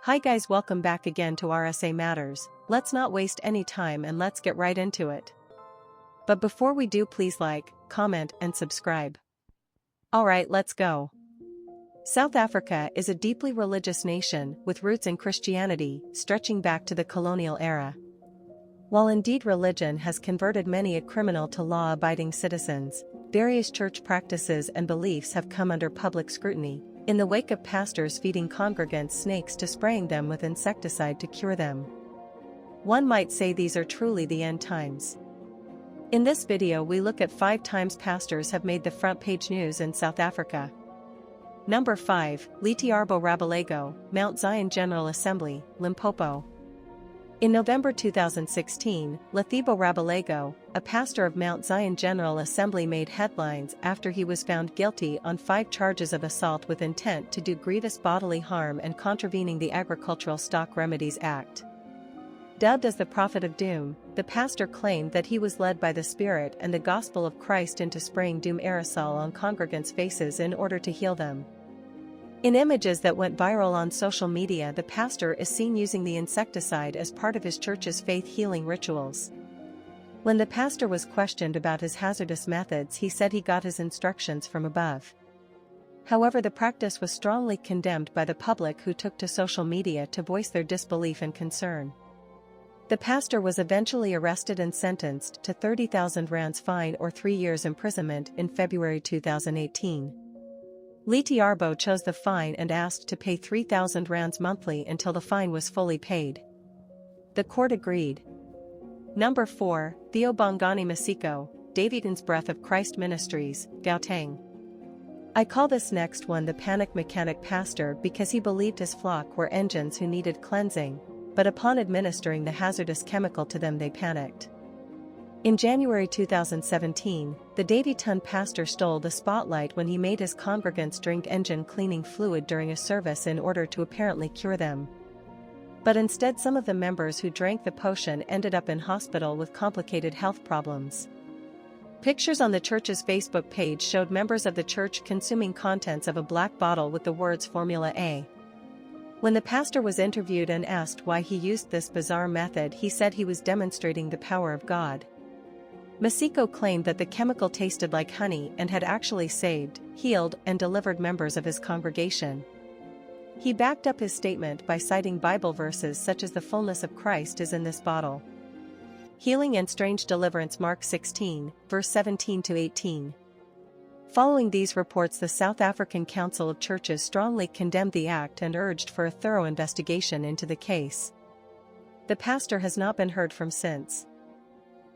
Hi guys, welcome back again to RSA Matters. Let's not waste any time and let's get right into it. But before we do, please like, comment and subscribe. Alright, let's go. South Africa is a deeply religious nation with roots in Christianity stretching back to the colonial era. While indeed religion has converted many a criminal to law-abiding citizens, various church practices and beliefs have come under public scrutiny, in the wake of pastors feeding congregants snakes to spraying them with insecticide to cure them. One might say these are truly the end times. In this video we look at 5 times pastors have made the front page news in South Africa. Number 5, Letiarbo Rabalego, Mount Zion General Assembly, Limpopo. In November 2016, Letibo Rabalego, a pastor of Mount Zion General Assembly, made headlines after he was found guilty on 5 charges of assault with intent to do grievous bodily harm and contravening the Agricultural Stock Remedies Act. Dubbed as the Prophet of Doom, the pastor claimed that he was led by the Spirit and the Gospel of Christ into spraying doom aerosol on congregants' faces in order to heal them. In images that went viral on social media, the pastor is seen using the insecticide as part of his church's faith-healing rituals. When the pastor was questioned about his hazardous methods, he said he got his instructions from above. However, the practice was strongly condemned by the public, who took to social media to voice their disbelief and concern. The pastor was eventually arrested and sentenced to 30,000 rands fine or 3 years imprisonment in February 2018. Letiarbo chose the fine and asked to pay 3,000 rands monthly until the fine was fully paid. The court agreed. Number 4, Theobongani Masiko, David's Breath of Christ Ministries, Gauteng. I call this next one the panic mechanic pastor because he believed his flock were engines who needed cleansing, but upon administering the hazardous chemical to them they panicked. In January 2017, the Davidton pastor stole the spotlight when he made his congregants drink engine cleaning fluid during a service in order to apparently cure them. But instead, some of the members who drank the potion ended up in hospital with complicated health problems. Pictures on the church's Facebook page showed members of the church consuming contents of a black bottle with the words Formula A. When the pastor was interviewed and asked why he used this bizarre method, he said he was demonstrating the power of God. Masiko claimed that the chemical tasted like honey and had actually saved, healed, and delivered members of his congregation. He backed up his statement by citing Bible verses such as the fullness of Christ is in this bottle. Healing and strange deliverance, Mark 16, verse 17-18. Following these reports, the South African Council of Churches strongly condemned the act and urged for a thorough investigation into the case. The pastor has not been heard from since.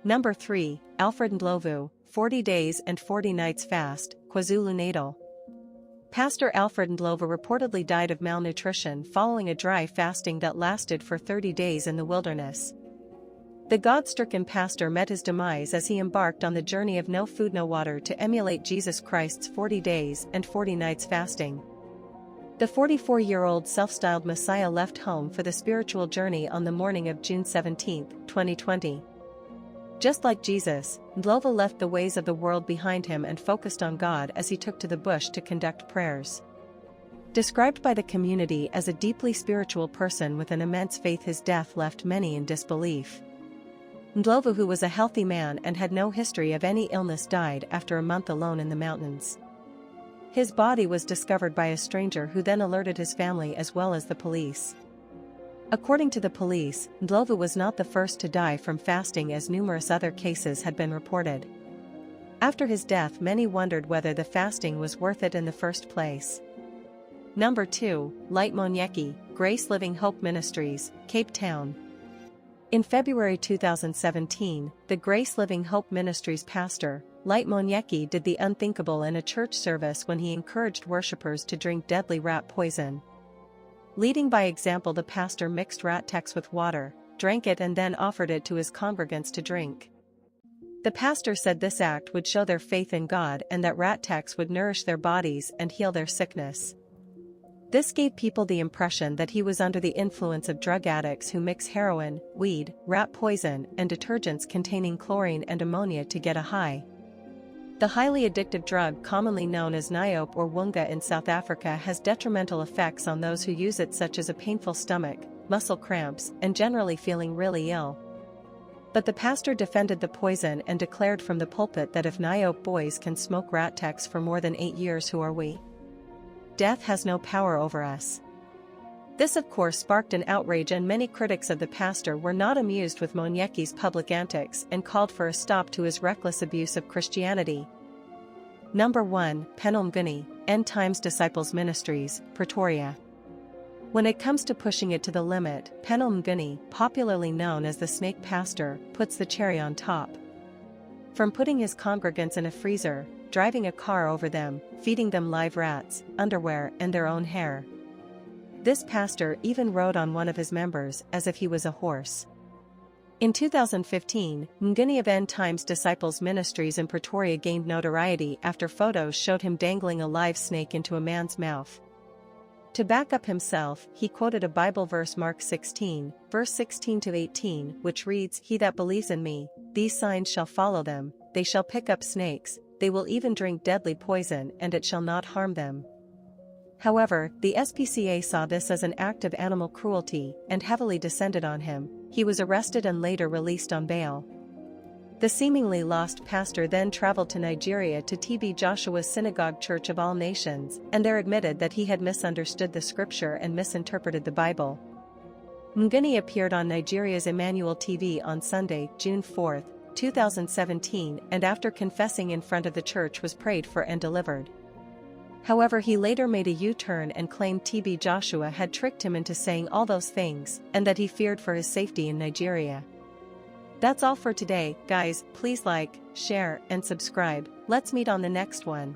Number 3, Alfred Ndlovu, 40 Days and 40 Nights Fast, KwaZulu-Natal. Pastor Alfred Ndlovu reportedly died of malnutrition following a dry fasting that lasted for 30 days in the wilderness. The God-stricken pastor met his demise as he embarked on the journey of no food no water to emulate Jesus Christ's 40 days and 40 nights fasting. The 44-year-old self-styled Messiah left home for the spiritual journey on the morning of June 17, 2020. Just like Jesus, Ndlovu left the ways of the world behind him and focused on God as he took to the bush to conduct prayers. Described by the community as a deeply spiritual person with an immense faith, his death left many in disbelief. Ndlovu, who was a healthy man and had no history of any illness, died after a month alone in the mountains. His body was discovered by a stranger who then alerted his family as well as the police. According to the police, Ndlovu was not the first to die from fasting, as numerous other cases had been reported. After his death, many wondered whether the fasting was worth it in the first place. Number 2, Light Monyeki, Grace Living Hope Ministries, Cape Town. In February 2017, the Grace Living Hope Ministries pastor, Light Monyeki, did the unthinkable in a church service when he encouraged worshippers to drink deadly rat poison. Leading by example, the pastor mixed rat tex with water, drank it, and then offered it to his congregants to drink. The pastor said this act would show their faith in God and that rat tex would nourish their bodies and heal their sickness. This gave people the impression that he was under the influence of drug addicts who mix heroin, weed, rat poison, and detergents containing chlorine and ammonia to get a high. The highly addictive drug commonly known as Niobe or Wunga in South Africa has detrimental effects on those who use it, such as a painful stomach, muscle cramps, and generally feeling really ill. But the pastor defended the poison and declared from the pulpit that if Niobe boys can smoke Rat-Tex for more than 8 years, who are we? Death has no power over us. This of course sparked an outrage, and many critics of the pastor were not amused with Monyeke's public antics and called for a stop to his reckless abuse of Christianity. Number 1. Penuel Mnguni, End Times Disciples Ministries, Pretoria. When it comes to pushing it to the limit, Penuel Mnguni, popularly known as the Snake Pastor, puts the cherry on top. From putting his congregants in a freezer, driving a car over them, feeding them live rats, underwear, and their own hair. This pastor even rode on one of his members as if he was a horse. In 2015, Mnguni of End Times Disciples Ministries in Pretoria gained notoriety after photos showed him dangling a live snake into a man's mouth. To back up himself, he quoted a Bible verse, Mark 16, verse 16-18, which reads, "He that believes in me, these signs shall follow them, they shall pick up snakes, they will even drink deadly poison, and it shall not harm them." However, the SPCA saw this as an act of animal cruelty and heavily descended on him. He was arrested and later released on bail. The seemingly lost pastor then traveled to Nigeria to TB Joshua's Synagogue Church of All Nations, and there admitted that he had misunderstood the scripture and misinterpreted the Bible. Mnguni appeared on Nigeria's Emmanuel TV on Sunday, June 4, 2017, and after confessing in front of the church was prayed for and delivered. However, he later made a U-turn and claimed TB Joshua had tricked him into saying all those things, and that he feared for his safety in Nigeria. That's all for today, guys. Please like, share, and subscribe. Let's meet on the next one.